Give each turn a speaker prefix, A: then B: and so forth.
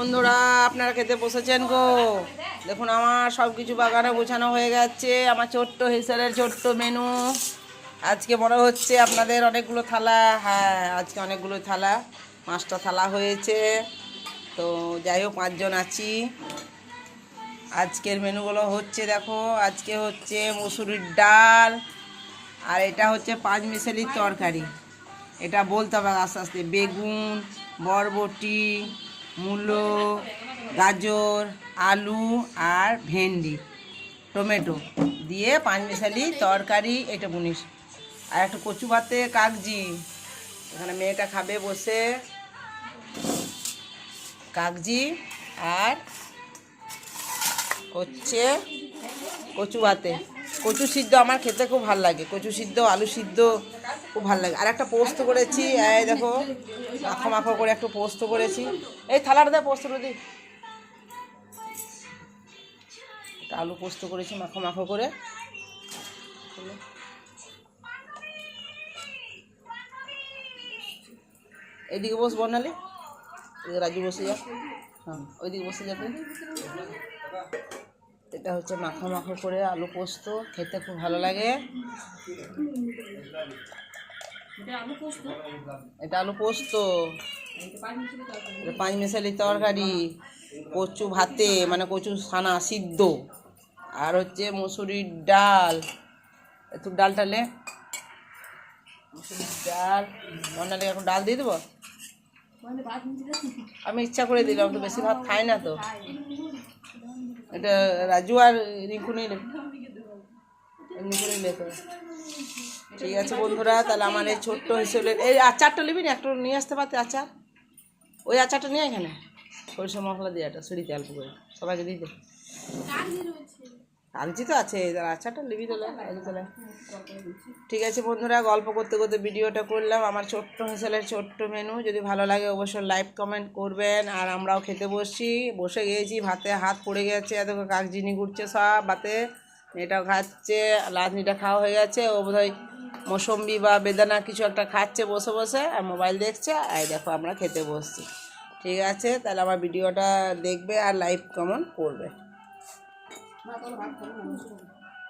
A: বন্ধুরা, আপনারা খেতে বসেছেন গো। দেখুন আমার সব কিছু বাগানে গোছানো হয়ে গেছে। আমার ছোট্ট হিসারের ছোট্ট মেনু। আজকে মনে হচ্ছে আপনাদের অনেকগুলো থালা, হ্যাঁ আজকে অনেকগুলো থালা, 5টা থালা হয়েছে। তো যাই হোক 5 জন আছি। আজকের মেনুগুলো হচ্ছে, দেখো আজকে হচ্ছে মুসুরির ডাল, আর এটা হচ্ছে 5 মিশালির তরকারি। এটা বলতে হবে আস্তে আস্তে। বেগুন, বরবটি, মূলো, গাজর, আলু আর ভেন্ডি, টমেটো দিয়ে 5 মিশালি তরকারি। এটা বুনিস আর একটু কচু ভাতে কাগজি। এখানে মেয়েটা খাবে বসে কাগজি। আর হচ্ছে কচু ভাতে কচু সিদ্ধ। আমার খেতে খুব ভালো লাগে কচু সিদ্ধ, আলু সিদ্ধ খুব ভালো লাগে। আর একটা পোস্ত করেছি, এই দেখো মাখো মাখো করে একটু পোস্ত করেছি। এই থালাটা দেয় পোস্তটা দিই। আলু পোস্ত করেছি মাখো মাখো করে। এইদিকে বস বর্ণালী, এদিকে রাজু বসে যা। হ্যাঁ ওইদিকে বসে যাবে। এটা হচ্ছে মাখো মাখো করে আলু পোস্ত, খেতে খুব ভালো লাগে। এটা আলু পোস্ত, 5 মিশালি তরকারি, কচু ভাতে মানে কচু ছানা সিদ্ধ, আর হচ্ছে মুসুরির ডাল। একটু ডালটা লে, মুসুরির ডাল। মনে এখন ডাল দিয়ে দেবো। আমি ইচ্ছা করে দিলাম, তো বেশি ভাত খাই না তো। এটা রাজু আর রিঙ্কু নিলে এমনি করে নিলে তো ঠিক আছে বন্ধুরা। তাহলে আমার এই ছোট্ট হিসেবে এই আচারটা নিবি না, একটু নিয়ে আসতে পারতে আচার। ওই আচারটা নিয়ে এখানে সরিষা মশলা দিয়ে একটা সিঁড়িতে অল্প করে সবাইকে দিয়ে দে। কাগজি তো আছে, তার আচারটা নিবি তোলে তোলে। ঠিক আছে বন্ধুরা, গল্প করতে করতে ভিডিওটা করলাম। আমার ছোট্ট হিসেবের ছোট্ট মেনু যদি ভালো লাগে অবশ্যই লাইক কমেন্ট করবেন। আর আমরাও খেতে বসে গিয়েছি। ভাতে হাত পড়ে গেছে, এত কাগজিনি ঘুরছে সব ভাতে। মেয়েটাও খাচ্ছে, লাদনিটা খাওয়া হয়ে গেছে। ও বোধহয় মৌসম্বি বা বেদানা কিছু একটা খাচ্ছে বসে বসে, আর মোবাইল দেখছে। আর দেখো আমরা খেতে বসছি। ঠিক আছে, তাহলে আমার ভিডিওটা দেখবে আর লাইক কমেন্ট করবে।